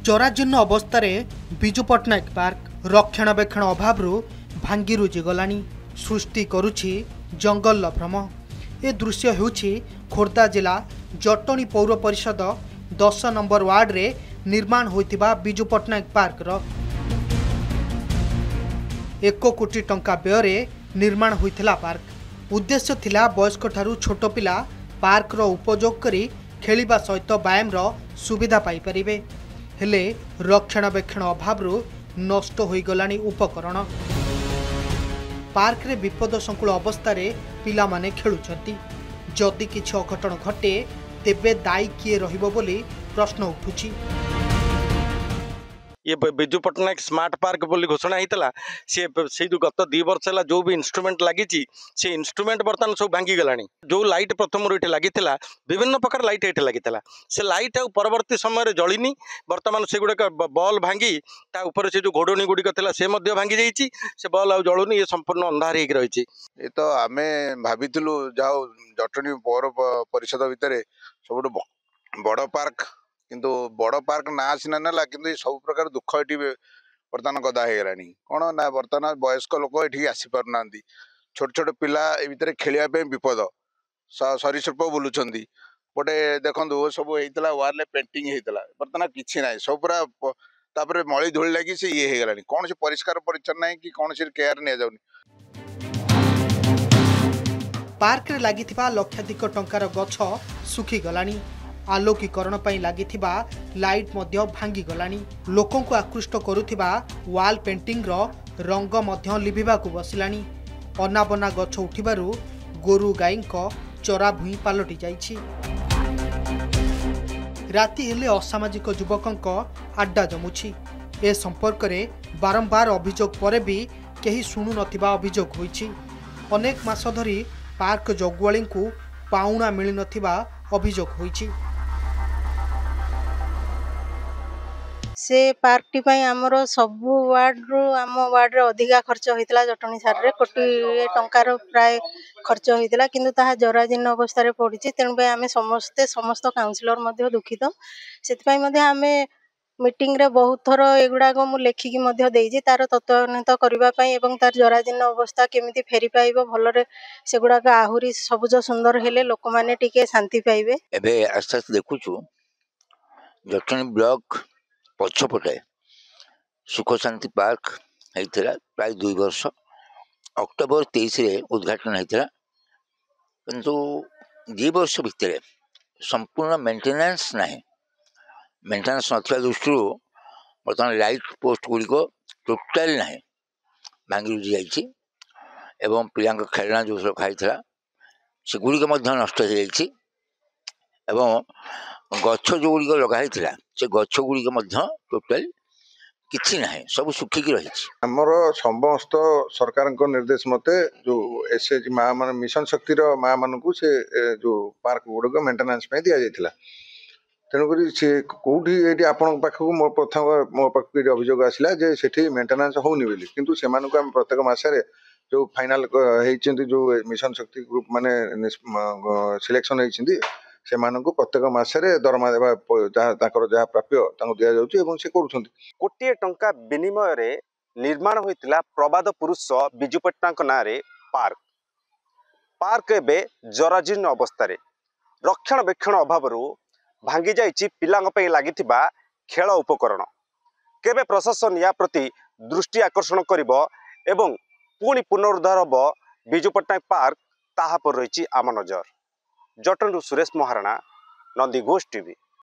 जराजीर्ण अवस्था विजु पट्टनायक पार्क रक्षणाबेक्षण अभाव भांगी रुजी गलानी सृष्टि करुछि जंगल भ्रम। ए दृश्य हेउछि खोर्धा जिला जटणी पौर परिषद 10 नंबर वार्ड रे निर्माण होइतिबा विजु पट्टनायक पार्क 1 कोटी टंका व्यय निर्माण होइथिला पार्क। उद्देश्य थिला वयस्क ठारू छोट पिला पार्क रो उपयोग करी खेलिबा सहित व्यायाम रो सुविधा पाई परिबे। हेले रक्षणाबेक्षण अभाव नष्ट होई गलानी उपकरण। पार्क रे विपद संकुल अवस्था रे पिला माने खेलुछंती। जदि किछि अघटन घटे तेबे दायी किए रहिबो बोली प्रश्न उठुछि। ये विजु पट्टनायक स्मार्ट पार्क बोली घोषणा होता से जो गत 2 वर्ष है जो भी इंस्ट्रूमेंट लगी से इंस्ट्रूमेंट बर्तमान सब भांगी गलानी। जो लाइट प्रथम लगी विभिन्न प्रकार लाइट ये लगी से लाइट परवर्ती समय जलिनी बर्तमान से गुड़ाक बल्ब भांगी ऊपर से जो घोड़णी गुड़िक से भांगी जाइए से बल्ब आ जलुनी ये संपूर्ण अंधार हो रही। ये तो आम भाभी जाओ जटणी पौर परिषद भितर सब बड़ पार्क किंतु बड़ पार्क ना सीना ना कि सब प्रकार दुख ये बर्तमान गदा हो गलानी। कौन ना बर्तमान वयस्क लोक ये आसी पार ना छोट छोट पिला भितर खेलवाई विपद सरीसृप बुलूं गोटे देखो सब होता वाल पेंटिंग होता बर्तमान किसी ना सब पूरा मली धूली लगी से ये हो गलानी। कौन से परिष्कार परिच्छन्न नहीं कि कौन से केयर नि जाउनी। पार्क रे लागिथिबा लक्षाधिक टंकार गछ सुखी गलानी। आलोकीकरण पई लागिथिबा लाइट मध्य भांगी गलानी। लोकों को आकृष्ट करुथिबा वाल पेंटिंग रो रंग मध्य लिभिबा को बसिलानी। अनाबना गछ उठिबारु गोरु गाईंको चरा भूई पालटी जाइछि। राति हेले असामाजिक युवकंको आड्डा जमुछि। ए संपर्क रे बारंबार अभियोग परे भी केही सुनु नथिबा अभियोग होइछि। अनेक मास धरी पार्क जगुआली को पाउना मिली नथिबा अभियोग होइछि। से पार्कटी पई हमर सब वार्ड रो आम वार्ड रे अधिका खर्च होइतला। जटणी सार रे कोटी टंकार प्राय खर्च होइतला किंतु ताहा जराजीर्ण अवस्था रे पड़िछि। तेनु पई आमे समस्त काउंसिलर मध्ये दुखित। सेति पई मध्ये आमे मीटिंग रे बहुत थर एगुडा को मु लेखिकी मध्ये देइछि तार तत्वनित करबा पई एवं तार जराजीर्ण अवस्था केमिति फेरी पाइबो भल रे सेगुडा का आहुरी सबुज सुंदर हेले लोक माने टिके शांति पाइबे। एबे आस्ते देखुछु जटणी ब्लॉक पछपटे सुख शांति पार्क होता प्राय 2 वर्ष अक्टोबर 23 रे उद्घाटन होता किंतु 2 वर्ष भितर संपूर्ण मेंटेनेंस ना मेंटेनेंस नथिबा दृष्टि बर्तमान लाइट पोस्ट गुड़िक टोटाल ना भांगी रुजी जाइए एवं पिला खेलना जो सब खाई से गुड़िक नष्ट हो जाइए एवं गछ जो गुड़िक लगाई से गछ गुड़िक टोटाल किसी ना सब सुखिकी रही। आमर समस्त सरकार निर्देश मते जो एसएच माँ मान मिशन शक्तिर माँ मान को से जो पार्क गुड़िक मेंटेनेंस दि जाइए। तेणुक सी कौटी ये आपण पाखक मो प्रथम मो पाखक अभियोग आसला जे सेठी मेंटेनेंस होनी बोली किंतु से प्रत्येक मासरे जो फाइनाल होती जो मिशन शक्ति ग्रुप माने सिलेक्शन होती से प्रत्येक मासरे दरमा देवा जहाँ प्राप्य दि जाऊँ से कर कोटिए टंका विनिमय रे निर्माण होइतिला प्रबाद पुरुष विजु पट्टनायक नारे पार्क एबे जराजीर्ण अवस्था रे रक्षणाबेक्षण अभाव भांगी जाइछि पिलांग पई लागिथिबा खेल उपकरण। केबे प्रशासन या प्रति दृष्टि आकर्षण करिवो एवं पुणी पुनरुद्धार हब विजु पट्टनायक पार्क ताहा पर रहिछि आम नजर। जटणीरू सुरेश महाराणा, नंदी घोष टीवी।